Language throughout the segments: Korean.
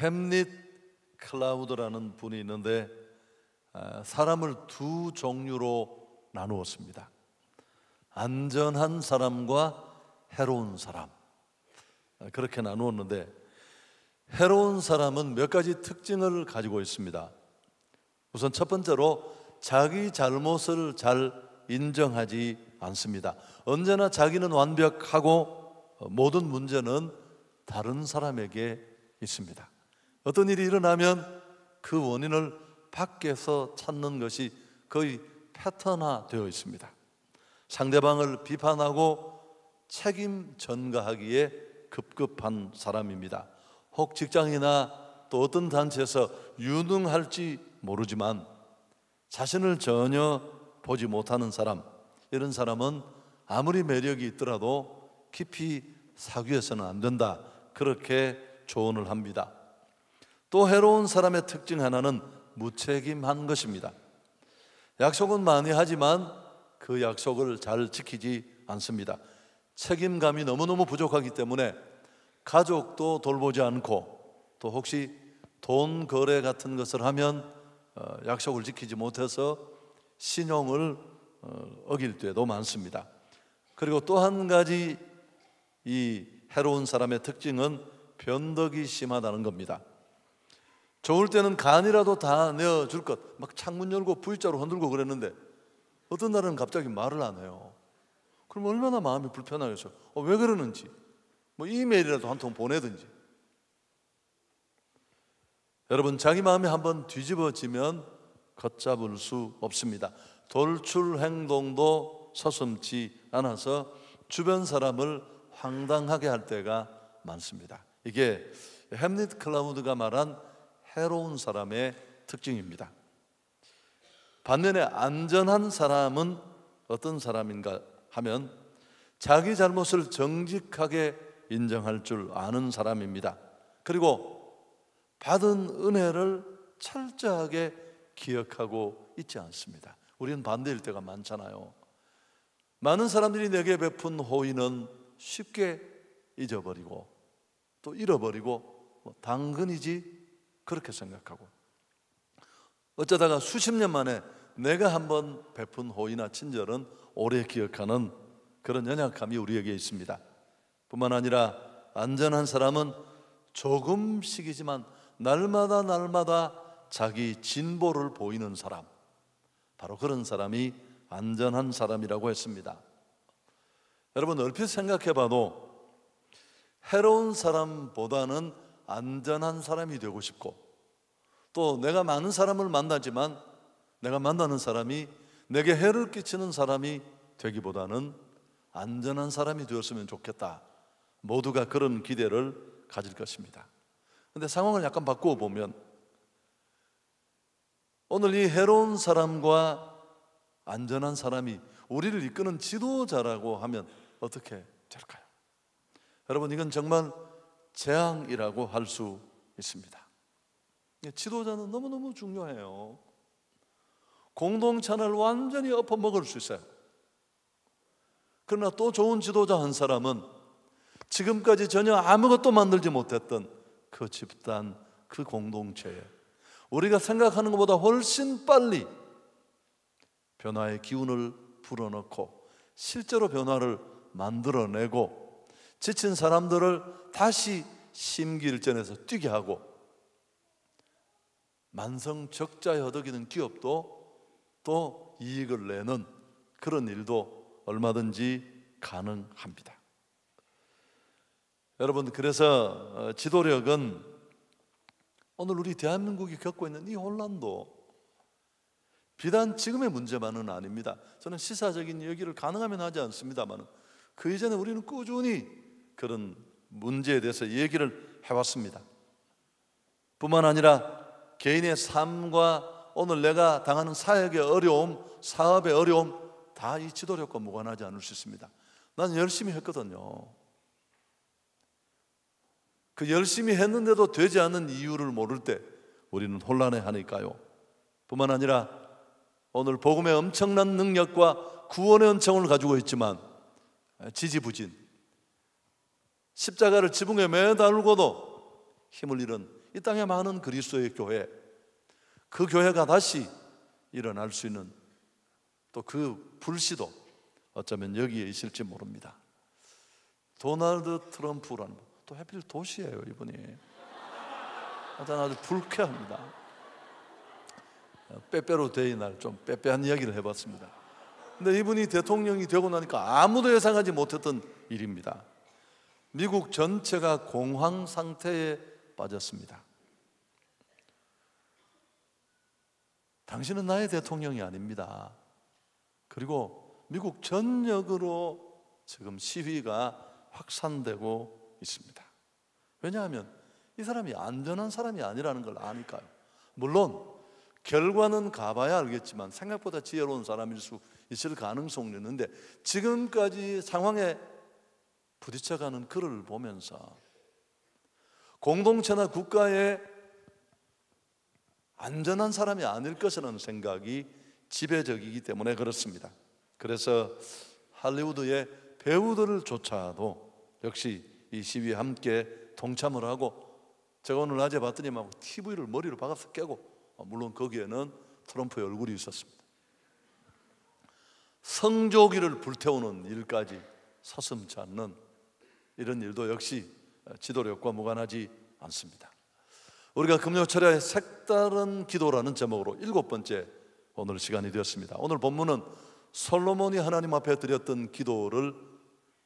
햄릿 클라우드라는 분이 있는데 사람을 두 종류로 나누었습니다. 안전한 사람과 해로운 사람, 그렇게 나누었는데, 해로운 사람은 몇 가지 특징을 가지고 있습니다. 우선 첫 번째로 자기 잘못을 잘 인정하지 않습니다. 언제나 자기는 완벽하고 모든 문제는 다른 사람에게 있습니다. 어떤 일이 일어나면 그 원인을 밖에서 찾는 것이 거의 패턴화되어 있습니다. 상대방을 비판하고 책임 전가하기에 급급한 사람입니다. 혹 직장이나 또 어떤 단체에서 유능할지 모르지만 자신을 전혀 보지 못하는 사람, 이런 사람은 아무리 매력이 있더라도 깊이 사귀어서는 안 된다, 그렇게 조언을 합니다. 또 해로운 사람의 특징 하나는 무책임한 것입니다. 약속은 많이 하지만 그 약속을 잘 지키지 않습니다. 책임감이 너무너무 부족하기 때문에 가족도 돌보지 않고, 또 혹시 돈 거래 같은 것을 하면 약속을 지키지 못해서 신용을 어길 때도 많습니다. 그리고 또 한 가지 이 해로운 사람의 특징은 변덕이 심하다는 겁니다. 좋을 때는 간이라도 다 내어줄 것, 막 창문 열고 V자로 흔들고 그랬는데 어떤 날은 갑자기 말을 안 해요. 그럼 얼마나 마음이 불편하겠어요. 왜 그러는지, 뭐 이메일이라도 한 통 보내든지. 여러분, 자기 마음이 한번 뒤집어지면 걷잡을 수 없습니다. 돌출 행동도 서슴지 않아서 주변 사람을 황당하게 할 때가 많습니다. 이게 햄릿 클라우드가 말한 해로운 사람의 특징입니다. 반면에 안전한 사람은 어떤 사람인가 하면 자기 잘못을 정직하게 인정할 줄 아는 사람입니다. 그리고 받은 은혜를 철저하게 기억하고 있지 않습니다. 우리는 반대일 때가 많잖아요. 많은 사람들이 내게 베푼 호의는 쉽게 잊어버리고 또 잃어버리고 당근이지, 그렇게 생각하고, 어쩌다가 수십 년 만에 내가 한번 베푼 호의나 친절은 오래 기억하는 그런 연약함이 우리에게 있습니다. 뿐만 아니라 안전한 사람은 조금씩이지만 날마다 자기 진보를 보이는 사람, 바로 그런 사람이 안전한 사람이라고 했습니다. 여러분, 얼핏 생각해봐도 해로운 사람보다는 안전한 사람이 되고 싶고, 또 내가 많은 사람을 만나지만 내가 만나는 사람이 내게 해를 끼치는 사람이 되기보다는 안전한 사람이 되었으면 좋겠다, 모두가 그런 기대를 가질 것입니다. 그런데 상황을 약간 바꾸어 보면 오늘 이 해로운 사람과 안전한 사람이 우리를 이끄는 지도자라고 하면 어떻게 될까요? 여러분, 이건 정말 재앙이라고 할 수 있습니다. 지도자는 너무너무 중요해요. 공동체를 완전히 엎어먹을 수 있어요. 그러나 또 좋은 지도자 한 사람은 지금까지 전혀 아무것도 만들지 못했던 그 집단, 그 공동체에 우리가 생각하는 것보다 훨씬 빨리 변화의 기운을 불어넣고 실제로 변화를 만들어내고 지친 사람들을 다시 심기일전에서 뛰게 하고 만성적자에 허덕이는 기업도 또 이익을 내는 그런 일도 얼마든지 가능합니다. 여러분, 그래서 지도력은 오늘 우리 대한민국이 겪고 있는 이 혼란도 비단 지금의 문제만은 아닙니다. 저는 시사적인 얘기를 가능하면 하지 않습니다만 그 이전에 우리는 꾸준히 그런 문제에 대해서 얘기를 해왔습니다. 뿐만 아니라 개인의 삶과 오늘 내가 당하는 사역의 어려움, 사업의 어려움, 다 이 지도력과 무관하지 않을 수 있습니다. 난 열심히 했거든요. 그 열심히 했는데도 되지 않는 이유를 모를 때 우리는 혼란해하니까요. 뿐만 아니라 오늘 복음의 엄청난 능력과 구원의 은총을 가지고 있지만 지지부진, 십자가를 지붕에 매달고도 힘을 잃은 이 땅에 많은 그리스도의 교회, 그 교회가 다시 일어날 수 있는 또 그 불씨도 어쩌면 여기에 있을지 모릅니다. 도널드 트럼프라는 또 하필 도시예요 이분이. 아주 불쾌합니다. 빼빼로 데이 날 좀 빼빼한 이야기를 해봤습니다. 근데 이분이 대통령이 되고 나니까 아무도 예상하지 못했던 일입니다. 미국 전체가 공황 상태에 빠졌습니다. 당신은 나의 대통령이 아닙니다. 그리고 미국 전역으로 지금 시위가 확산되고 있습니다. 왜냐하면 이 사람이 안전한 사람이 아니라는 걸 아니까요. 물론 결과는 가봐야 알겠지만 생각보다 지혜로운 사람일 수 있을 가능성은 있는데 지금까지 상황에 부딪혀가는 그를 보면서 공동체나 국가에 안전한 사람이 아닐 것이라는 생각이 지배적이기 때문에 그렇습니다. 그래서 할리우드의 배우들조차도 역시 이 시위에 함께 동참을 하고, 제가 오늘 낮에 봤더니 막 TV를 머리로 박아서 깨고, 물론 거기에는 트럼프의 얼굴이 있었습니다. 성조기를 불태우는 일까지 서슴지 않는 이런 일도 역시 지도력과 무관하지 않습니다. 우리가 금요철에 색다른 기도라는 제목으로 7번째 오늘 시간이 되었습니다. 오늘 본문은 솔로몬이 하나님 앞에 드렸던 기도를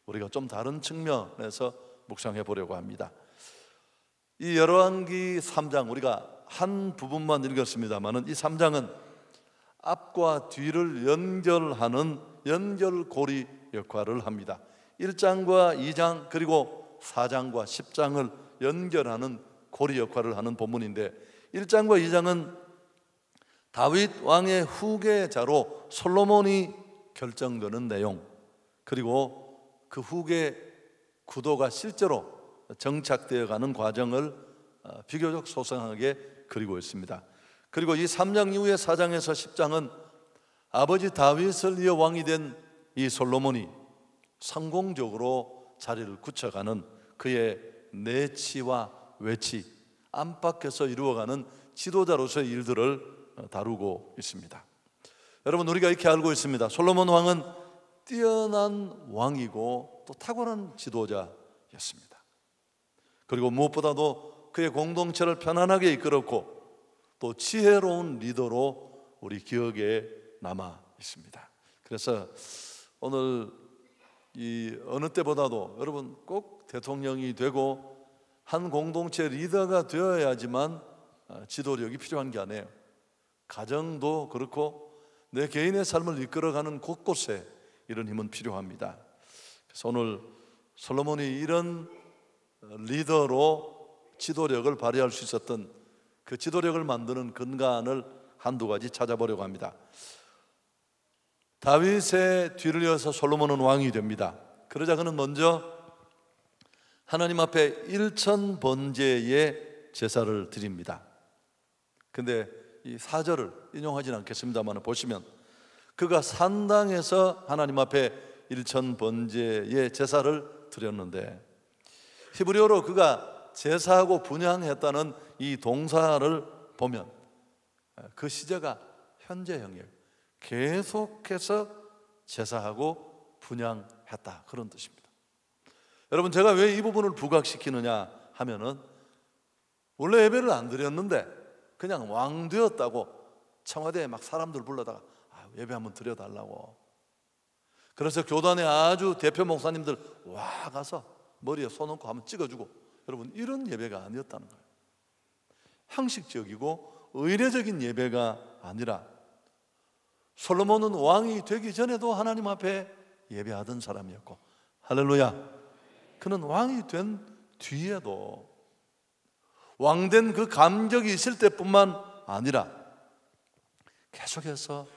우리가 좀 다른 측면에서 묵상해 보려고 합니다. 이 열왕기 3장 우리가 한 부분만 읽었습니다만 이 3장은 앞과 뒤를 연결하는 연결고리 역할을 합니다. 1장과 2장 그리고 4장과 10장을 연결하는 고리 역할을 하는 본문인데, 1장과 2장은 다윗 왕의 후계자로 솔로몬이 결정되는 내용, 그리고 그 후계 구도가 실제로 정착되어 가는 과정을 비교적 소상하게 그리고 있습니다. 그리고 이 3장 이후의 4장에서 10장은 아버지 다윗을 이어 왕이 된 이 솔로몬이 성공적으로 자리를 굳혀가는 그의 내치와 외치, 안팎에서 이루어가는 지도자로서의 일들을 다루고 있습니다. 여러분, 우리가 이렇게 알고 있습니다. 솔로몬 왕은 뛰어난 왕이고 또 탁월한 지도자였습니다. 그리고 무엇보다도 그의 공동체를 편안하게 이끌었고 또 지혜로운 리더로 우리 기억에 남아 있습니다. 그래서 오늘 이 어느 때보다도 여러분 꼭 대통령이 되고 한 공동체 리더가 되어야지만 지도력이 필요한 게 아니에요. 가정도 그렇고 내 개인의 삶을 이끌어가는 곳곳에 이런 힘은 필요합니다. 그래서 오늘 솔로몬이 이런 리더로 지도력을 발휘할 수 있었던 그 지도력을 만드는 근간을 한두 가지 찾아보려고 합니다. 다윗의 뒤를 이어서 솔로몬은 왕이 됩니다. 그러자 그는 먼저 하나님 앞에 일천 번제의 제사를 드립니다. 근데 이 4절을 인용하지는 않겠습니다만 보시면 그가 산당에서 하나님 앞에 일천 번제의 제사를 드렸는데, 히브리어로 그가 제사하고 분향했다는 이 동사를 보면 그 시제가 현재형이에요. 계속해서 제사하고 분향했다, 그런 뜻입니다. 여러분, 제가 왜 이 부분을 부각시키느냐 하면은 원래 예배를 안 드렸는데 그냥 왕 되었다고 청와대에 막 사람들 불러다가 예배 한번 드려달라고, 그래서 교단의 아주 대표 목사님들 와 가서 머리에 손 얹고 한번 찍어주고, 여러분 이런 예배가 아니었다는 거예요. 형식적이고 의례적인 예배가 아니라 솔로몬은 왕이 되기 전에도 하나님 앞에 예배하던 사람이었고, 할렐루야, 그는 왕이 된 뒤에도 왕된 그 감격이 있을 때뿐만 아니라 계속해서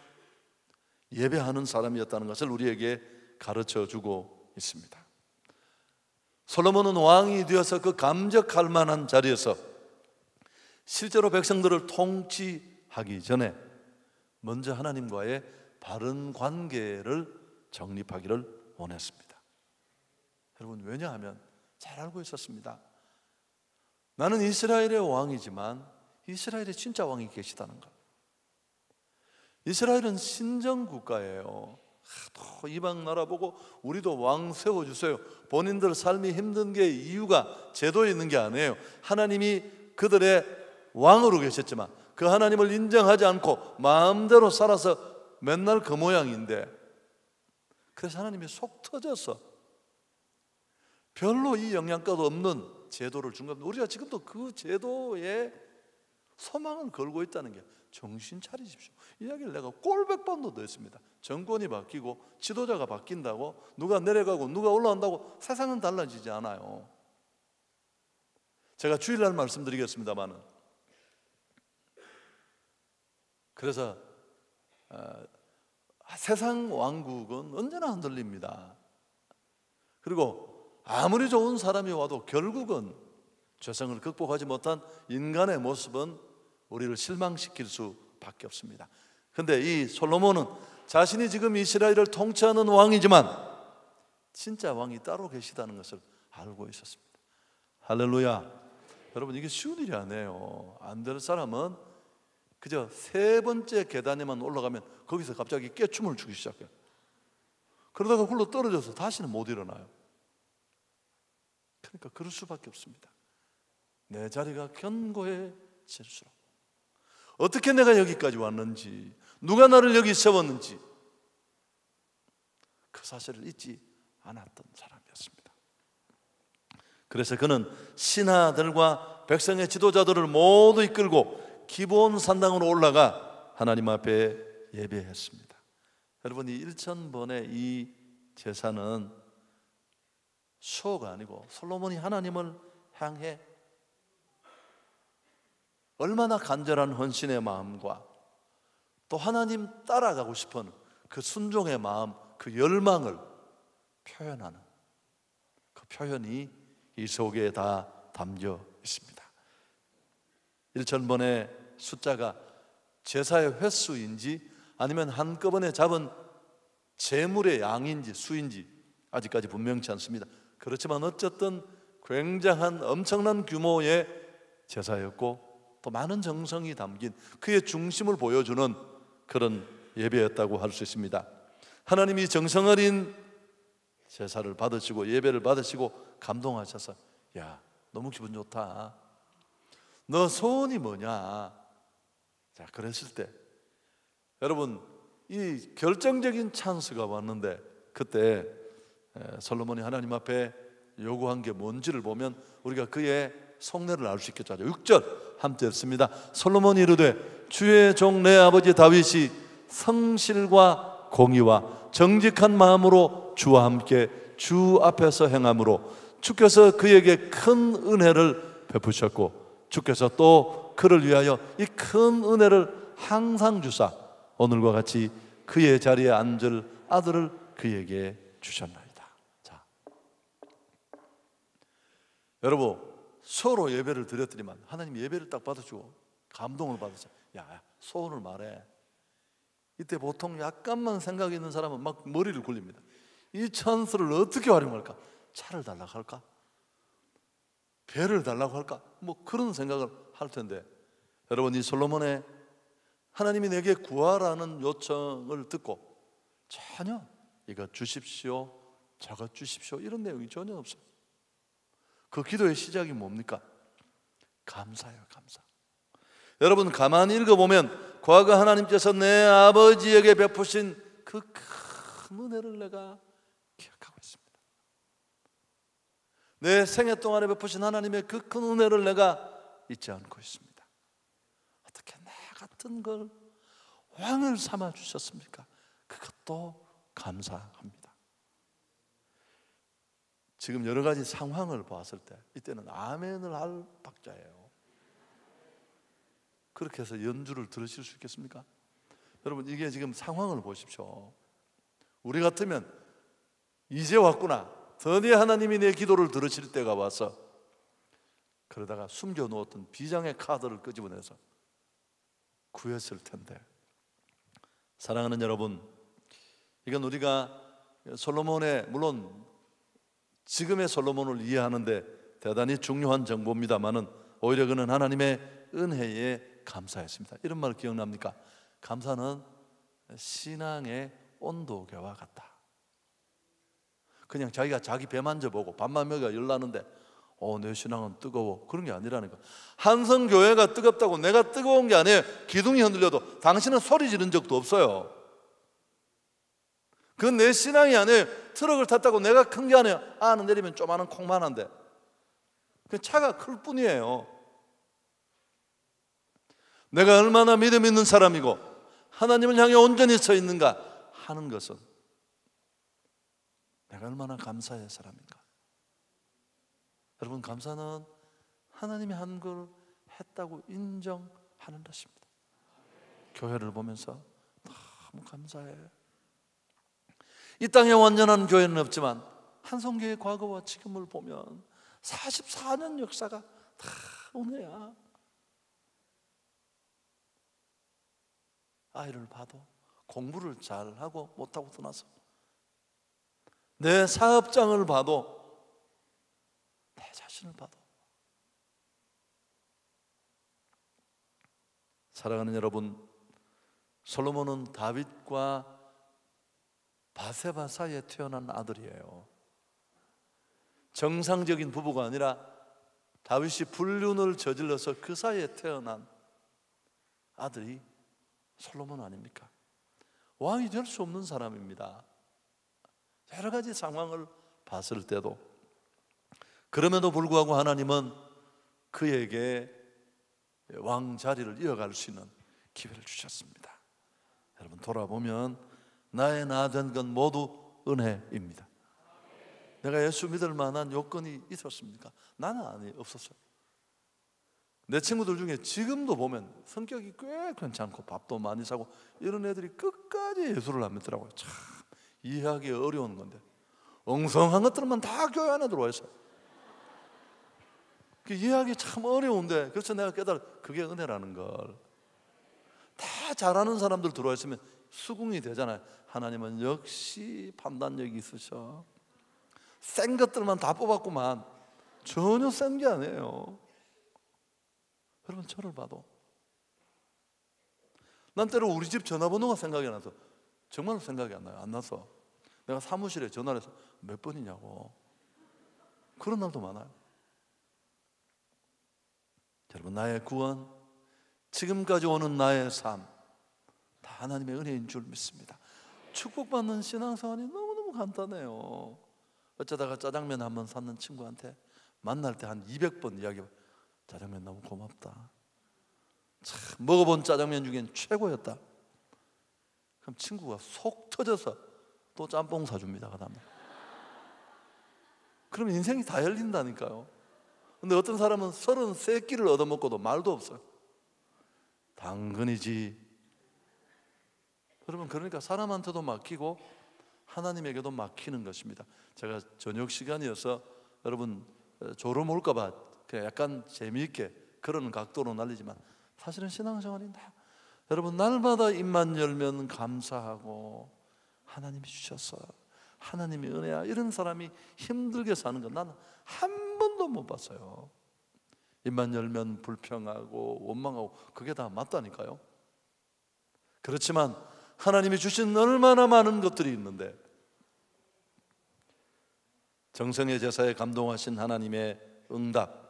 예배하는 사람이었다는 것을 우리에게 가르쳐 주고 있습니다. 솔로몬은 왕이 되어서 그 감격할 만한 자리에서 실제로 백성들을 통치하기 전에 먼저 하나님과의 바른 관계를 정립하기를 원했습니다. 여러분, 왜냐하면 잘 알고 있었습니다. 나는 이스라엘의 왕이지만 이스라엘의 진짜 왕이 계시다는 것. 이스라엘은 신정국가예요. 또 이방 나라 보고 우리도 왕 세워주세요. 본인들 삶이 힘든 게 이유가 제도에 있는 게 아니에요. 하나님이 그들의 왕으로 계셨지만 그 하나님을 인정하지 않고 마음대로 살아서 맨날 그 모양인데, 그래서 하나님이 속 터져서 별로 이 영양가도 없는 제도를 준 겁니다. 우리가 지금도 그 제도에 소망을 걸고 있다는 게, 정신 차리십시오. 이야기를 내가 꼴백 번도 더 했습니다. 정권이 바뀌고 지도자가 바뀐다고 누가 내려가고 누가 올라온다고 세상은 달라지지 않아요. 제가 주일날 말씀드리겠습니다만은, 그래서 세상 왕국은 언제나 흔들립니다. 그리고 아무리 좋은 사람이 와도 결국은 죄성을 극복하지 못한 인간의 모습은 우리를 실망시킬 수밖에 없습니다. 그런데 이 솔로몬은 자신이 지금 이스라엘을 통치하는 왕이지만 진짜 왕이 따로 계시다는 것을 알고 있었습니다. 할렐루야. 여러분, 이게 쉬운 일이 아니에요. 안 될 사람은 그저 세 번째 계단에만 올라가면 거기서 갑자기 깨춤을 추기 시작해요. 그러다가 굴러 떨어져서 다시는 못 일어나요. 그러니까 그럴 수밖에 없습니다. 내 자리가 견고해질수록, 어떻게 내가 여기까지 왔는지, 누가 나를 여기 세웠는지 그 사실을 잊지 않았던 사람이었습니다. 그래서 그는 신하들과 백성의 지도자들을 모두 이끌고 기브온 산당으로 올라가 하나님 앞에 예배했습니다. 여러분, 이 1000번의 이 제사는 쇼가 아니고 솔로몬이 하나님을 향해 얼마나 간절한 헌신의 마음과 또 하나님 따라가고 싶은 그 순종의 마음, 그 열망을 표현하는 그 표현이 이 속에 다 담겨 있습니다. 1000번의 숫자가 제사의 횟수인지 아니면 한꺼번에 잡은 제물의 양인지 수인지 아직까지 분명치 않습니다. 그렇지만 어쨌든 굉장한 엄청난 규모의 제사였고 또 많은 정성이 담긴 그의 중심을 보여주는 그런 예배였다고 할 수 있습니다. 하나님이 정성 어린 제사를 받으시고 예배를 받으시고 감동하셔서, 야, 너무 기분 좋다. 너 소원이 뭐냐? 자, 그랬을 때 여러분, 이 결정적인 찬스가 왔는데, 그때 솔로몬이 하나님 앞에 요구한 게 뭔지를 보면 우리가 그의 속내를 알 수 있겠죠. 6절 함께 읽습니다. 솔로몬이 이르되 주의 종 내 아버지 다윗이 성실과 공의와 정직한 마음으로 주와 함께 주 앞에서 행함으로 주께서 그에게 큰 은혜를 베푸셨고 주께서 또 그를 위하여 이 큰 은혜를 항상 주사 오늘과 같이 그의 자리에 앉을 아들을 그에게 주셨나이다. 자, 여러분, 서로 예배를 드렸더니만 하나님 예배를 딱 받아주고 감동을 받았어요. 야, 소원을 말해. 이때 보통 약간만 생각이 있는 사람은 막 머리를 굴립니다. 이 찬스를 어떻게 활용할까? 차를 달라고 할까? 배를 달라고 할까? 뭐 그런 생각을 할 텐데, 여러분, 이 솔로몬의 하나님이 내게 구하라는 요청을 듣고 전혀 이거 주십시오, 저거 주십시오 이런 내용이 전혀 없어요. 그 기도의 시작이 뭡니까? 감사예요, 감사. 여러분, 가만히 읽어보면 과거 하나님께서 내 아버지에게 베푸신 그 큰 은혜를 내가 기억하고 있습니다. 내 생애 동안에 베푸신 하나님의 그 큰 은혜를 내가 잊지 않고 있습니다. 어떻게 나 같은 걸 왕을 삼아 주셨습니까? 그것도 감사합니다. 지금 여러 가지 상황을 봤을 때 이때는 아멘을 할 박자예요. 그렇게 해서 연주를 들으실 수 있겠습니까? 여러분, 이게 지금 상황을 보십시오. 우리 같으면 이제 왔구나, 드디어 하나님이 내 기도를 들으실 때가 와서, 그러다가 숨겨놓았던 비장의 카드를 끄집어내서 구했을 텐데, 사랑하는 여러분, 이건 우리가 솔로몬의, 물론 지금의 솔로몬을 이해하는데 대단히 중요한 정보입니다만은 오히려 그는 하나님의 은혜에 감사했습니다. 이런 말 기억납니까? 감사는 신앙의 온도계와 같다. 그냥 자기가 자기 배 만져보고 밥만 먹어야 열나는데 내 신앙은 뜨거워, 그런 게 아니라니까. 한성교회가 뜨겁다고 내가 뜨거운 게 아니에요. 기둥이 흔들려도 당신은 소리 지른 적도 없어요. 그건 내 신앙이 아니에요. 트럭을 탔다고 내가 큰 게 아니에요. 안을 내리면 조그마한 콩만한데 그 차가 클 뿐이에요. 내가 얼마나 믿음 있는 사람이고 하나님을 향해 온전히 서 있는가 하는 것은 내가 얼마나 감사의 사람인가. 여러분, 감사는 하나님이 한 걸 했다고 인정하는 것입니다. 교회를 보면서 너무 감사해. 이 땅에 완전한 교회는 없지만 한성교의 과거와 지금을 보면 44년 역사가 다 은혜야. 아이를 봐도 공부를 잘하고 못하고 떠나서 내 사업장을 봐도 내 자신을 봐도. 사랑하는 여러분, 솔로몬은 다윗과 바세바 사이에 태어난 아들이에요. 정상적인 부부가 아니라 다윗이 불륜을 저질러서 그 사이에 태어난 아들이 솔로몬 아닙니까? 왕이 될 수 없는 사람입니다. 여러 가지 상황을 봤을 때도. 그럼에도 불구하고 하나님은 그에게 왕 자리를 이어갈 수 있는 기회를 주셨습니다. 여러분, 돌아보면 나의 나 된 건 모두 은혜입니다. 내가 예수 믿을 만한 요건이 있었습니까? 나는 없었어요. 내 친구들 중에 지금도 보면 성격이 꽤 괜찮고 밥도 많이 사고 이런 애들이 끝까지 예수를 안 믿더라고요. 참 이해하기 어려운 건데 엉성한 것들만 다 교회 안에 들어와 있어요. 이해하기 참 어려운데, 그래서 내가 깨달아 그게 은혜라는 걸. 다 잘하는 사람들 들어와 있으면 수긍이 되잖아요. 하나님은 역시 판단력이 있으셔. 센 것들만 다 뽑았구만. 전혀 센 게 아니에요. 여러분, 저를 봐도 난 때로 우리 집 전화번호가 생각이 안 나서, 정말 생각이 안 나요. 안 나서 내가 사무실에 전화를 해서 몇 번이냐고, 그런 날도 많아요. 여러분, 나의 구원, 지금까지 오는 나의 삶 다 하나님의 은혜인 줄 믿습니다. 축복받는 신앙생활이 너무너무 간단해요. 어쩌다가 짜장면 한번 샀는 친구한테 만날 때 한 200번 이야기해요. 짜장면 너무 고맙다. 참 먹어본 짜장면 중엔 최고였다. 그럼 친구가 속 터져서 또 짬뽕 사줍니다. 그 다음에. 그럼 인생이 다 열린다니까요. 근데 어떤 사람은 33끼를 얻어먹고도 말도 없어요. 당근이지. 여러분, 그러니까 사람한테도 맡기고 하나님에게도 맡기는 것입니다. 제가 저녁 시간이어서 여러분 졸음 올까 봐 그냥 약간 재미있게 그런 각도로 날리지만, 사실은 신앙생활이 여러분 날마다 입만 열면 감사하고 하나님이 주셔서 하나님이 은혜야, 이런 사람이 힘들게 사는 건 나는 한 번도 못 봤어요. 입만 열면 불평하고 원망하고, 그게 다 맞다니까요. 그렇지만 하나님이 주신 얼마나 많은 것들이 있는데, 정성의 제사에 감동하신 하나님의 응답,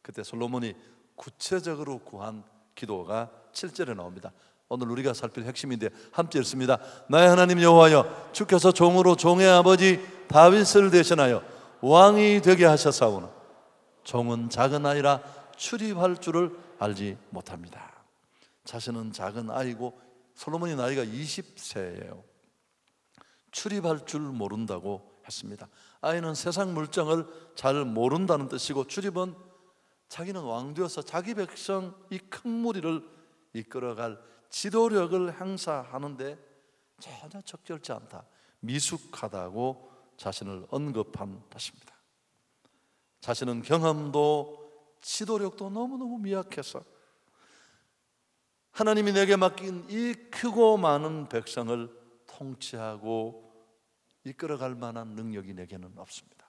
그때 솔로몬이 구체적으로 구한 기도가 7절에 나옵니다. 오늘 우리가 살필 핵심인데 함께 읽습니다. 나의 하나님 여호와여, 주께서 종으로 종의 아버지 다윗을 대신하여 왕이 되게 하셨사오나 종은 작은 아이라 출입할 줄을 알지 못합니다. 자신은 작은 아이고, 솔로몬이 나이가 20세예요. 출입할 줄 모른다고 했습니다. 아이는 세상 물정을 잘 모른다는 뜻이고, 출입은 자기는 왕되어서 자기 백성 이 큰 무리를 이끌어갈 지도력을 행사하는데 전혀 적절치 않다, 미숙하다고 자신을 언급한 것입니다. 자신은 경험도 지도력도 너무너무 미약해서 하나님이 내게 맡긴 이 크고 많은 백성을 통치하고 이끌어갈 만한 능력이 내게는 없습니다.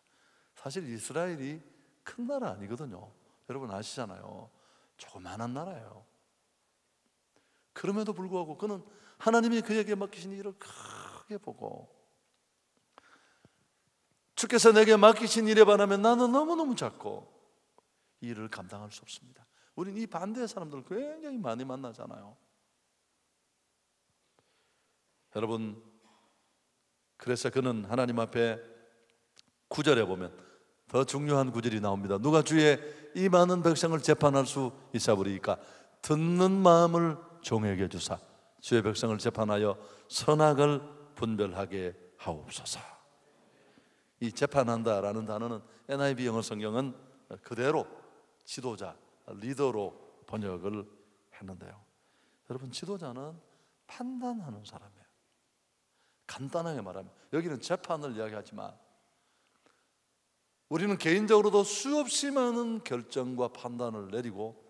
사실 이스라엘이 큰 나라 아니거든요. 여러분 아시잖아요. 조그만한 나라예요. 그럼에도 불구하고 그는 하나님이 그에게 맡기신 일을 크게 보고, 주께서 내게 맡기신 일에 반하면 나는 너무너무 작고 이 일을 감당할 수 없습니다. 우리는 이 반대의 사람들 굉장히 많이 만나잖아요. 여러분, 그래서 그는 하나님 앞에 9절에 보면 더 중요한 구절이 나옵니다. 누가 주의 이 많은 백성을 재판할 수 있사오리이까 듣는 마음을 종에게 주사 주의 백성을 재판하여 선악을 분별하게 하옵소서. 이 재판한다라는 단어는 NIV 영어 성경은 그대로 지도자, 리더로 번역을 했는데요. 여러분, 지도자는 판단하는 사람이에요. 간단하게 말하면 여기는 재판을 이야기하지만 우리는 개인적으로도 수없이 많은 결정과 판단을 내리고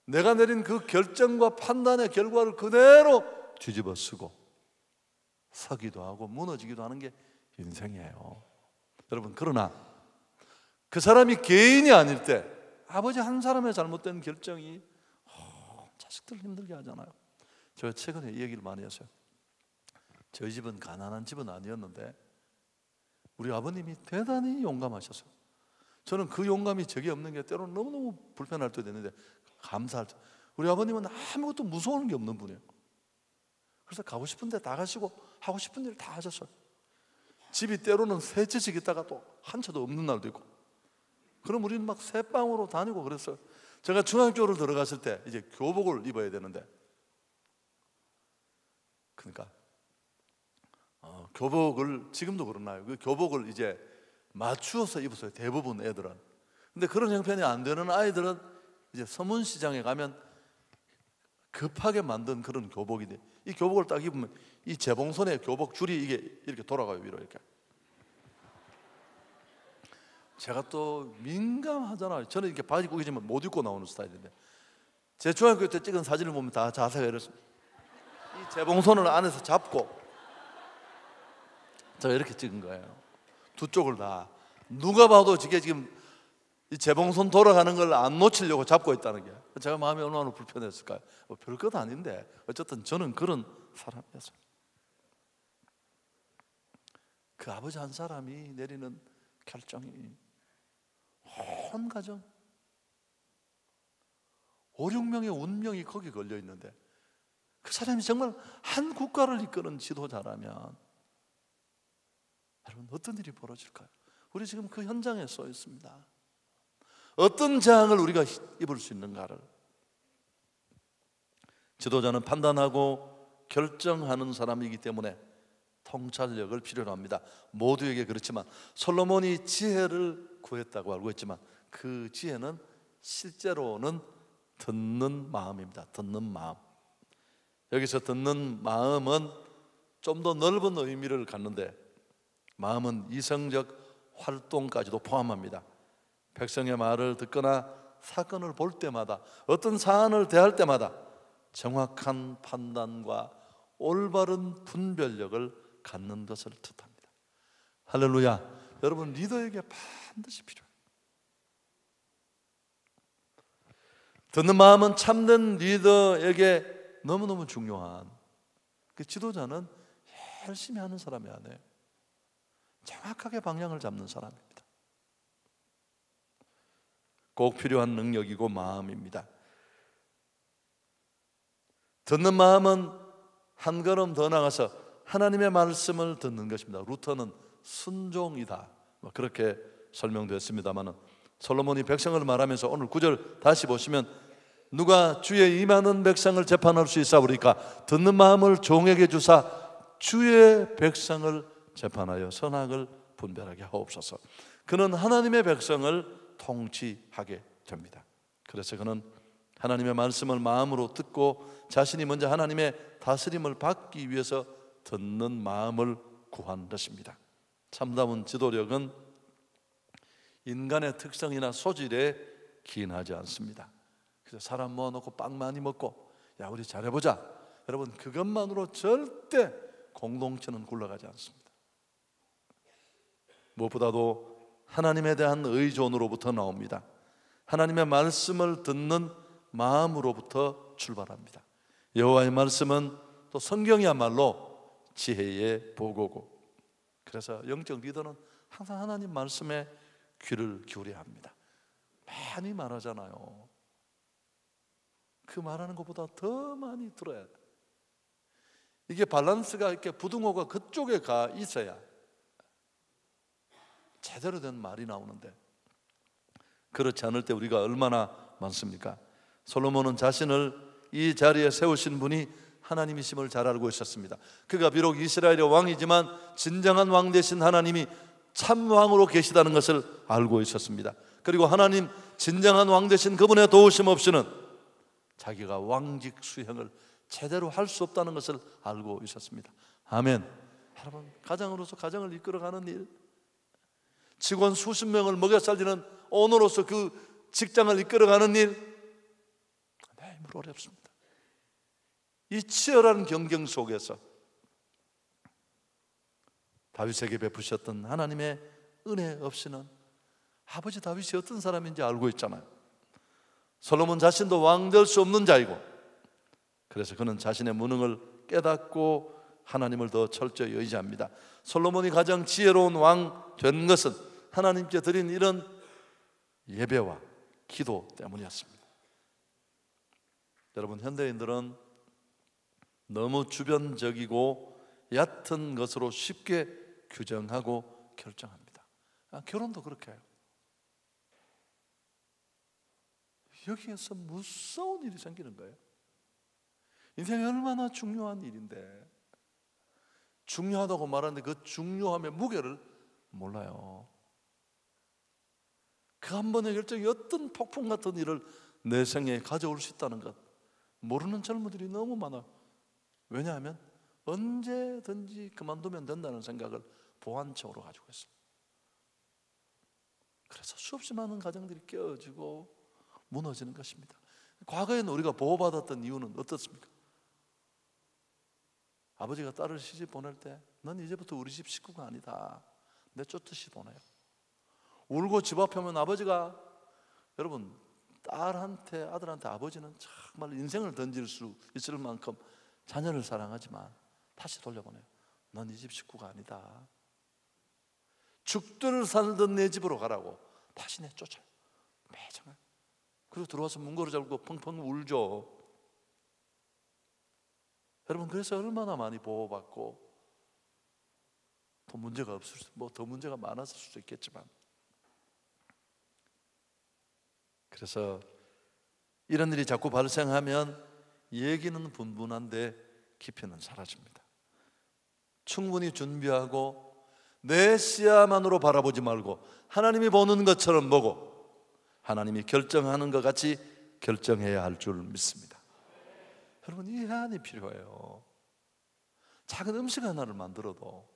내가 내린 그 결정과 판단의 결과를 그대로 뒤집어 쓰고 서기도 하고 무너지기도 하는 게 인생이에요. 여러분, 그러나 그 사람이 개인이 아닐 때 아버지 한 사람의 잘못된 결정이 자식들을 힘들게 하잖아요. 제가 최근에 이 얘기를 많이 했어요. 저희 집은 가난한 집은 아니었는데 우리 아버님이 대단히 용감하셨어요. 저는 그 용감이 적이 없는 게 때로는 너무너무 불편할 때도 있는데 감사할 때, 우리 아버님은 아무것도 무서운 게 없는 분이에요. 그래서 가고 싶은 데 다 가시고 하고 싶은 일 다 하셨어요. 집이 때로는 세 채씩 있다가 또 한 채도 없는 날도 있고, 그럼 우리는 막 새 방으로 다니고 그랬어요. 제가 중학교를 들어갔을 때 이제 교복을 입어야 되는데, 그러니까 교복을 지금도 그러나요? 그 교복을 이제 맞추어서 입었어요, 대부분 애들은. 근데 그런 형편이 안 되는 아이들은 이제 서문시장에 가면 급하게 만든 그런 교복인데, 이 교복을 딱 입으면 이 재봉선의 교복 줄이 이게 이렇게 돌아가요, 위로 이렇게. 제가 또 민감하잖아요. 저는 이렇게 바지 구겨지면 못 입고 나오는 스타일인데, 제 중학교 때 찍은 사진을 보면 다 자세가 이렇습니다. 이 재봉선을 안에서 잡고 제가 이렇게 찍은 거예요. 두 쪽을 다. 누가 봐도 이게 지금 이 재봉선 돌아가는 걸 안 놓치려고 잡고 있다는 게 제가 마음이 얼마나 불편했을까요? 별것 아닌데 어쨌든 저는 그런 사람이었어요. 그 아버지 한 사람이 내리는 결정이 온 가정 5, 6명의 운명이 거기 걸려 있는데, 그 사람이 정말 한 국가를 이끄는 지도자라면 여러분 어떤 일이 벌어질까요? 우리 지금 그 현장에 서 있습니다. 어떤 재앙을 우리가 입을 수 있는가를. 지도자는 판단하고 결정하는 사람이기 때문에 통찰력을 필요로 합니다. 모두에게 그렇지만 솔로몬이 지혜를 구했다고 알고 있지만 그 지혜는 실제로는 듣는 마음입니다. 듣는 마음. 여기서 듣는 마음은 좀 더 넓은 의미를 갖는데, 마음은 이성적 활동까지도 포함합니다. 백성의 말을 듣거나 사건을 볼 때마다, 어떤 사안을 대할 때마다 정확한 판단과 올바른 분별력을 갖는 것을 뜻합니다. 할렐루야. 여러분, 리더에게 반드시 필요해요. 듣는 마음은 참된 리더에게 너무너무 중요한, 그 지도자는 열심히 하는 사람이 아니에요. 정확하게 방향을 잡는 사람입니다. 꼭 필요한 능력이고 마음입니다. 듣는 마음은 한 걸음 더 나가서 하나님의 말씀을 듣는 것입니다. 루터는 순종이다, 그렇게 설명됐습니다만, 솔로몬이 백성을 말하면서 오늘 9절 다시 보시면 누가 주의 이 많은 백성을 재판할 수 있사오리까 듣는 마음을 종에게 주사 주의 백성을 재판하여 선악을 분별하게 하옵소서. 그는 하나님의 백성을 통치하게 됩니다. 그래서 그는 하나님의 말씀을 마음으로 듣고 자신이 먼저 하나님의 다스림을 받기 위해서 듣는 마음을 구한 것입니다. 참다운 지도력은 인간의 특성이나 소질에 기인하지 않습니다. 그래서 사람 모아놓고 빵 많이 먹고 야 우리 잘해보자, 여러분 그것만으로 절대 공동체는 굴러가지 않습니다. 무엇보다도 하나님에 대한 의존으로부터 나옵니다. 하나님의 말씀을 듣는 마음으로부터 출발합니다. 여호와의 말씀은 또 성경이야말로 지혜의 보고고, 그래서 영적 리더는 항상 하나님 말씀에 귀를 기울여야 합니다. 많이 말하잖아요. 그 말하는 것보다 더 많이 들어야 돼. 이게 밸런스가 이렇게 부등호가 그쪽에 가 있어야 제대로 된 말이 나오는데, 그렇지 않을 때 우리가 얼마나 많습니까? 솔로몬은 자신을 이 자리에 세우신 분이 하나님이심을 잘 알고 있었습니다. 그가 비록 이스라엘의 왕이지만 진정한 왕 되신 하나님이 참 왕으로 계시다는 것을 알고 있었습니다. 그리고 하나님 진정한 왕 되신 그분의 도우심 없이는 자기가 왕직 수행을 제대로 할 수 없다는 것을 알고 있었습니다. 아멘. 여러분, 가장으로서 가정을 이끌어가는 일, 직원 수십 명을 먹여 살리는 오너로서 그 직장을 이끌어가는 일, 매일 어렵습니다. 이 치열한 경쟁 속에서 다윗에게 베푸셨던 하나님의 은혜 없이는, 아버지 다윗이 어떤 사람인지 알고 있잖아요. 솔로몬 자신도 왕 될 수 없는 자이고, 그래서 그는 자신의 무능을 깨닫고 하나님을 더 철저히 의지합니다. 솔로몬이 가장 지혜로운 왕 된 것은 하나님께 드린 이런 예배와 기도 때문이었습니다. 여러분, 현대인들은 너무 주변적이고 얕은 것으로 쉽게 규정하고 결정합니다. 결혼도 그렇게 해요. 여기에서 무서운 일이 생기는 거예요. 인생이 얼마나 중요한 일인데, 중요하다고 말하는데 그 중요함의 무게를 몰라요. 그 한 번의 결정이 어떤 폭풍 같은 일을 내 생에 가져올 수 있다는 것 모르는 젊은이들이 너무 많아요. 왜냐하면 언제든지 그만두면 된다는 생각을 보안책으로 가지고 있습니다. 그래서 수없이 많은 가정들이 깨어지고 무너지는 것입니다. 과거에는 우리가 보호받았던 이유는 어떻습니까? 아버지가 딸을 시집 보낼 때 넌 이제부터 우리 집 식구가 아니다, 내쫓듯이 보내요. 울고 집 앞에 오면 아버지가, 여러분, 딸한테, 아들한테 아버지는 정말 인생을 던질 수 있을 만큼 자녀를 사랑하지만 다시 돌려보내요. 넌 이 집 식구가 아니다. 죽들 살던 내 집으로 가라고 다시 내쫓아요. 매정해. 그리고 들어와서 문고리 잡고 펑펑 울죠. 여러분, 그래서 얼마나 많이 보호받고, 더 문제가 없을 수, 더 문제가 많았을 수도 있겠지만, 그래서 이런 일이 자꾸 발생하면 얘기는 분분한데 깊이는 사라집니다. 충분히 준비하고 내 시야만으로 바라보지 말고 하나님이 보는 것처럼 보고 하나님이 결정하는 것 같이 결정해야 할 줄 믿습니다. 여러분, 이 해안이 필요해요. 작은 음식 하나를 만들어도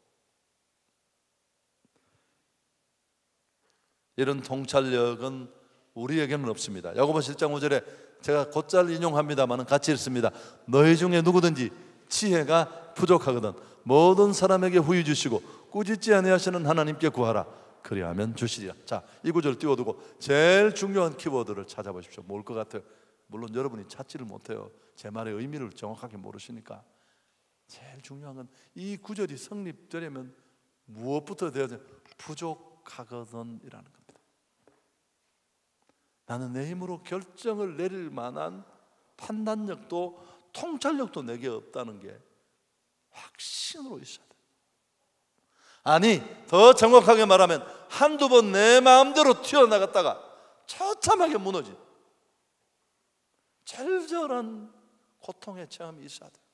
이런 통찰력은 우리에게는 없습니다. 야고보 7장 5절에 제가 곧잘 인용합니다만 같이 읽습니다. 너희 중에 누구든지 지혜가 부족하거든 모든 사람에게 후히 주시고 꾸짖지 아니하시는 하나님께 구하라. 그리하면 주시리라. 자, 이 구절 띄워두고 제일 중요한 키워드를 찾아보십시오. 뭘 것 같아요? 물론 여러분이 찾지를 못해요. 제 말의 의미를 정확하게 모르시니까. 제일 중요한 건 이 구절이 성립되려면 무엇부터 되어야 돼요? 부족하거든 이라는 겁니다. 나는 내 힘으로 결정을 내릴 만한 판단력도 통찰력도 내게 없다는 게 확신으로 있어야 돼요. 아니, 더 정확하게 말하면 한두 번 내 마음대로 튀어나갔다가 처참하게 무너진 절절한 고통의 체험이 있어야 돼요.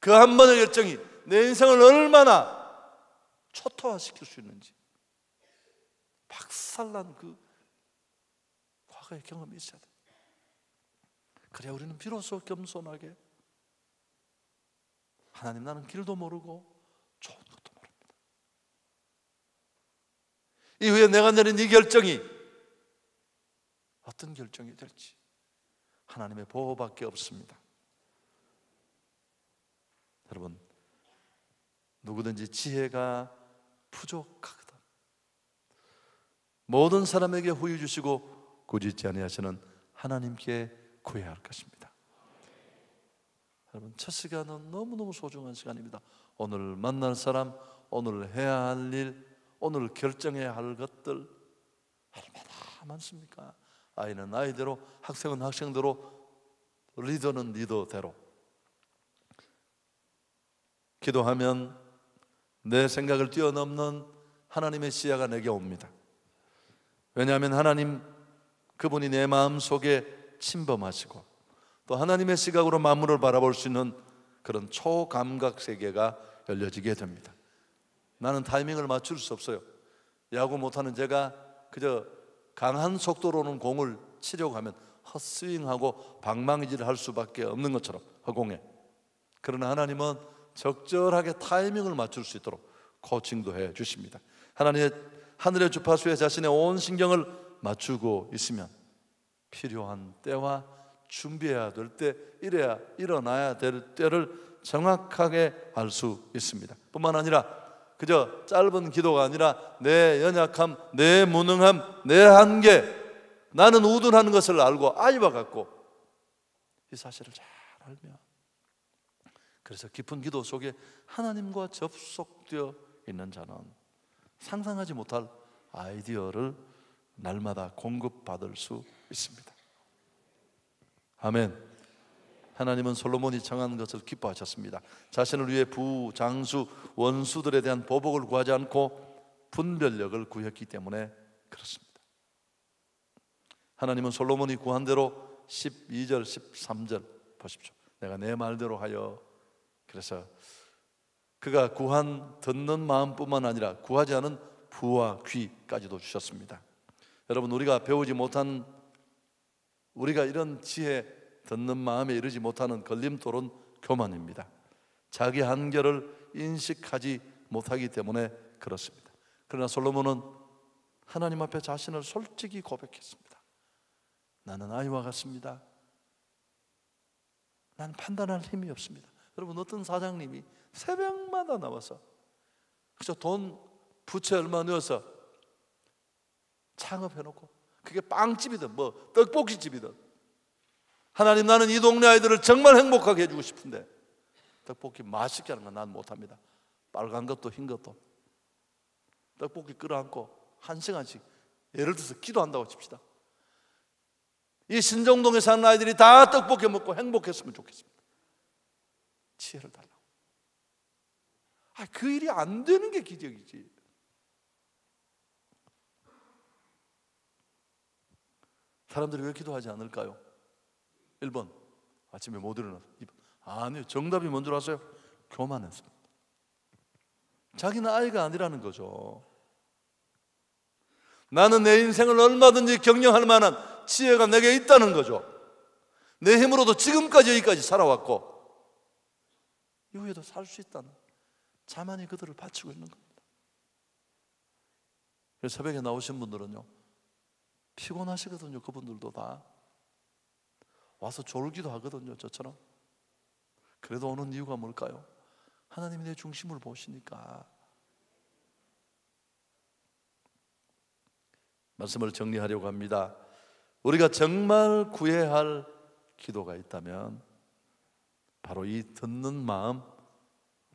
그 한 번의 결정이 내 인생을 얼마나 초토화시킬 수 있는지, 박살난 그 과거의 경험이 있어야 돼요. 그래야 우리는 비로소 겸손하게, 하나님, 나는 길도 모르고 좋은 것도 모릅니다. 이후에 내가 내린 이 결정이 어떤 결정이 될지 하나님의 보호밖에 없습니다. 여러분, 누구든지 지혜가 부족하거든 모든 사람에게 후히 주시고 꾸짖지 아니하시는 하나님께 구해야 할 것입니다. 여러분, 첫 시간은 너무너무 소중한 시간입니다. 오늘 만날 사람, 오늘 해야 할 일, 오늘 결정해야 할 것들 얼마나 많습니까? 아이는 아이대로, 학생은 학생대로, 리더는 리더대로. 기도하면 내 생각을 뛰어넘는 하나님의 시야가 내게 옵니다. 왜냐하면 하나님, 그분이 내 마음 속에 침범하시고 또 하나님의 시각으로 만물을 바라볼 수 있는 그런 초감각 세계가 열려지게 됩니다. 나는 타이밍을 맞출 수 없어요. 야구 못하는 제가 그저 강한 속도로 오는 공을 치려고 하면 헛스윙하고 방망이질을 할 수밖에 없는 것처럼, 허공에. 그러나 하나님은 적절하게 타이밍을 맞출 수 있도록 코칭도 해 주십니다. 하늘의 주파수에 자신의 온 신경을 맞추고 있으면 필요한 때와 준비해야 될 때, 이래야 일어나야 될 때를 정확하게 알 수 있습니다. 뿐만 아니라 그저 짧은 기도가 아니라 내 연약함, 내 무능함, 내 한계, 나는 우둔하는 것을 알고 아이와 같고 이 사실을 잘 알면, 그래서 깊은 기도 속에 하나님과 접속되어 있는 자는 상상하지 못할 아이디어를 날마다 공급받을 수 있습니다. 아멘. 하나님은 솔로몬이 청한 것을 기뻐하셨습니다. 자신을 위해 부, 장수, 원수들에 대한 보복을 구하지 않고 분별력을 구했기 때문에 그렇습니다. 하나님은 솔로몬이 구한 대로 12절, 13절 보십시오. 내가 내 말대로 하여. 그래서 그가 구한 듣는 마음뿐만 아니라 구하지 않은 부와 귀까지도 주셨습니다. 여러분, 우리가 배우지 못한, 우리가 이런 지혜, 듣는 마음에 이르지 못하는 걸림돌은 교만입니다. 자기 한계를 인식하지 못하기 때문에 그렇습니다. 그러나 솔로몬은 하나님 앞에 자신을 솔직히 고백했습니다. 나는 아이와 같습니다. 나는 판단할 힘이 없습니다. 여러분, 어떤 사장님이 새벽마다 나와서 그저 돈 부채 얼마 넣어서 창업해놓고, 그게 빵집이든 뭐 떡볶이집이든, 하나님, 나는 이 동네 아이들을 정말 행복하게 해주고 싶은데 떡볶이 맛있게 하는 건 난 못합니다. 빨간 것도 흰 것도. 떡볶이 끌어안고 1시간씩 예를 들어서 기도한다고 칩시다. 이 신정동에 사는 아이들이 다 떡볶이 먹고 행복했으면 좋겠습니다. 지혜를 달라고. 그 일이 안 되는 게 기적이지. 사람들이 왜 기도하지 않을까요? 1번, 아침에 못 일어나서. 2번, 아니요, 정답이 뭔 줄 아세요? 교만했습니다. 자기는 아이가 아니라는 거죠. 나는 내 인생을 얼마든지 경영할 만한 지혜가 내게 있다는 거죠. 내 힘으로도 지금까지 여기까지 살아왔고 이후에도 살 수 있다는 자만이 그들을 바치고 있는 겁니다. 그래서 새벽에 나오신 분들은요, 피곤하시거든요. 그분들도 다 와서 졸기도 하거든요, 저처럼. 그래도 오는 이유가 뭘까요? 하나님이 내 중심을 보시니까. 말씀을 정리하려고 합니다. 우리가 정말 구해야 할 기도가 있다면 바로 이 듣는 마음,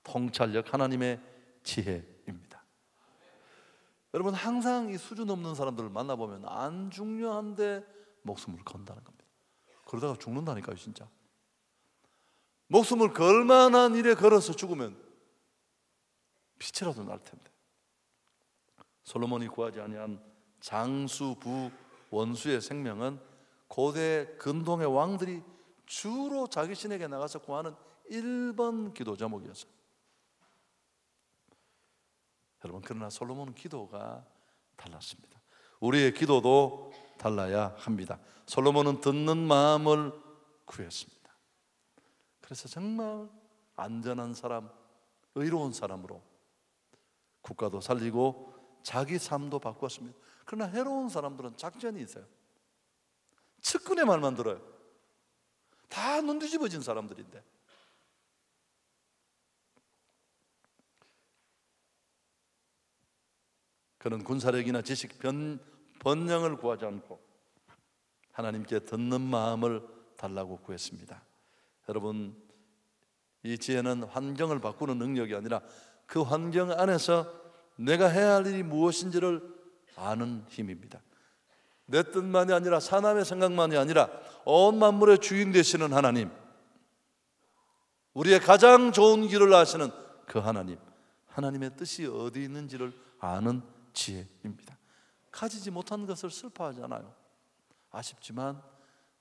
통찰력, 하나님의 지혜입니다. 여러분, 항상 이 수준 없는 사람들을 만나보면 안 중요한데 목숨을 건다는 겁니다. 그러다가 죽는다니까요, 진짜. 목숨을 걸 만한 일에 걸어서 죽으면 빛이라도 날 텐데. 솔로몬이 구하지 아니한 장수, 부, 원수의 생명은 고대 근동의 왕들이 주로 자기 신에게 나가서 구하는 1번 기도 제목이었어요. 여러분, 그러나 솔로몬은 기도가 달랐습니다. 우리의 기도도 달라야 합니다. 솔로몬은 듣는 마음을 구했습니다. 그래서 정말 안전한 사람, 의로운 사람으로 국가도 살리고 자기 삶도 바꾸었습니다. 그러나 해로운 사람들은 작전이 있어요. 측근의 말만 들어요. 다 눈 뒤집어진 사람들인데. 그는 군사력이나 지식, 번영을 구하지 않고 하나님께 듣는 마음을 달라고 구했습니다. 여러분, 이 지혜는 환경을 바꾸는 능력이 아니라 그 환경 안에서 내가 해야 할 일이 무엇인지를 아는 힘입니다. 내 뜻만이 아니라 사람의 생각만이 아니라 온 만물의 주인 되시는 하나님, 우리의 가장 좋은 길을 아시는 그 하나님, 하나님의 뜻이 어디 있는지를 아는 지혜입니다. 가지지 못한 것을 슬퍼하지 않아요. 아쉽지만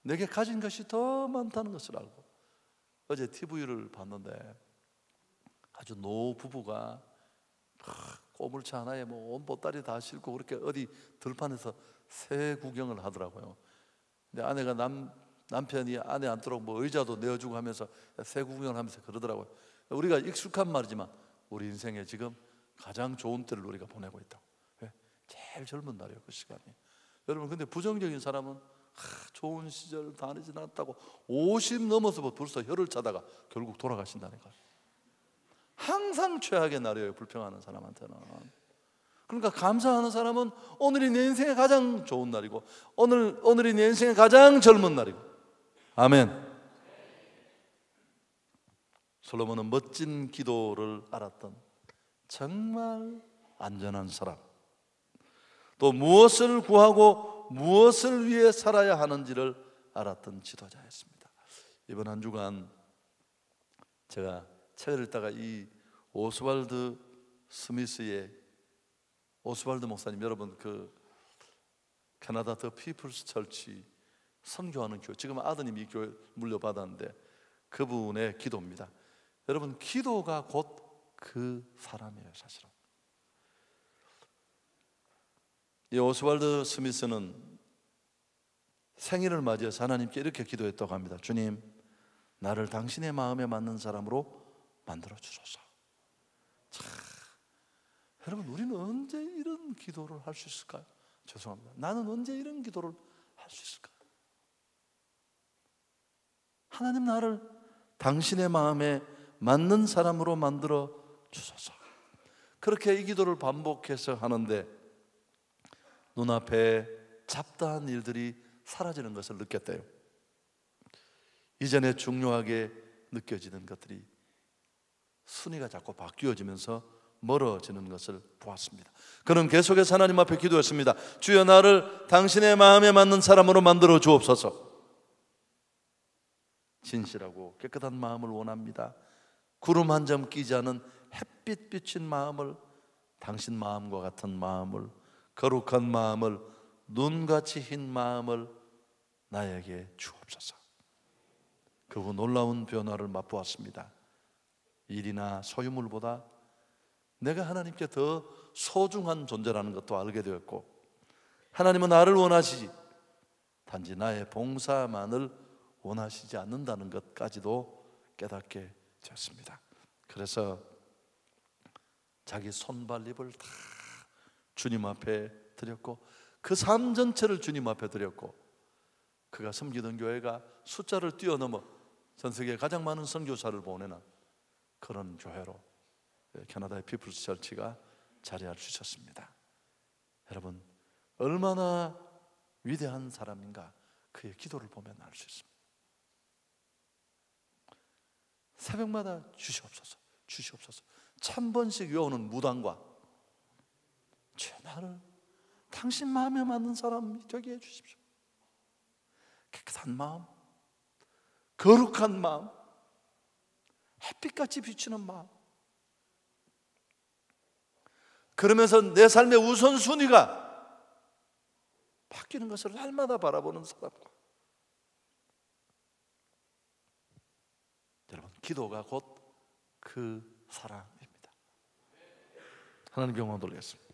내게 가진 것이 더 많다는 것을 알고. 어제 TV를 봤는데 아주 노 부부가 꼬물차 하나에 온 보따리 다 싣고 그렇게 어디 들판에서 새 구경을 하더라고요. 근데 아내가 남편이 아내 앉도록 의자도 내어주고 하면서 새 구경을 하면서 그러더라고요. 우리가 익숙한 말이지만 우리 인생에 지금 가장 좋은 때를 우리가 보내고 있다고. 제일 젊은 날이에요, 그 시간이. 여러분, 근데 부정적인 사람은 좋은 시절 다 지났다고 50 넘어서 벌써 혀를 짜다가 결국 돌아가신다니까요. 항상 최악의 날이에요, 불평하는 사람한테는. 그러니까 감사하는 사람은 오늘이 내 인생의 가장 좋은 날이고 오늘이 내 인생의 가장 젊은 날이고. 아멘. 솔로몬은 멋진 기도를 알았던 정말 안전한 사람, 또 무엇을 구하고 무엇을 위해 살아야 하는지를 알았던 지도자였습니다. 이번 한 주간 제가 책을 읽다가 이 오스왈드 스미스의, 오스왈드 목사님, 여러분 그 캐나다 더 피플스 철치 선교하는 교회, 지금 아드님이 이 교회 물려받았는데 그분의 기도입니다. 여러분, 기도가 곧 그 사람이에요, 사실은. 이 오스왈드 스미스는 생일을 맞이해서 하나님께 이렇게 기도했다고 합니다. 주님, 나를 당신의 마음에 맞는 사람으로 만들어 주소서. 참, 여러분, 우리는 언제 이런 기도를 할 수 있을까요? 죄송합니다. 나는 언제 이런 기도를 할 수 있을까요? 하나님, 나를 당신의 마음에 맞는 사람으로 만들어 주소서. 그렇게 이 기도를 반복해서 하는데 눈앞에 잡다한 일들이 사라지는 것을 느꼈대요. 이전에 중요하게 느껴지는 것들이 순위가 자꾸 바뀌어지면서 멀어지는 것을 보았습니다. 그는 계속해서 하나님 앞에 기도했습니다. 주여, 나를 당신의 마음에 맞는 사람으로 만들어 주옵소서. 진실하고 깨끗한 마음을 원합니다. 구름 한 점 끼지 않은 햇빛 비친 마음을, 당신 마음과 같은 마음을, 거룩한 마음을, 눈같이 흰 마음을 나에게 주옵소서. 그 후 놀라운 변화를 맛보았습니다. 일이나 소유물보다 내가 하나님께 더 소중한 존재라는 것도 알게 되었고, 하나님은 나를 원하시지 단지 나의 봉사만을 원하시지 않는다는 것까지도 깨닫게 되었습니다. 그래서 자기 손발립을 다 주님 앞에 드렸고, 그 삶 전체를 주님 앞에 드렸고, 그가 섬기던 교회가 숫자를 뛰어넘어 전 세계에 가장 많은 선교사를 보내는 그런 교회로 캐나다의 피플스 철치가 자리할 수 있었습니다. 여러분, 얼마나 위대한 사람인가 그의 기도를 보면 알 수 있습니다. 새벽마다 주시옵소서, 주시옵소서. 1000번씩 외우는 무당과 주여, 나를 당신 마음에 맞는 사람이 되게 해주십시오. 깨끗한 마음, 거룩한 마음, 햇빛같이 비치는 마음. 그러면서 내 삶의 우선순위가 바뀌는 것을 날마다 바라보는 사람과, 여러분, 기도가 곧 그 사랑입니다. 하나님 영광 돌리겠습니다.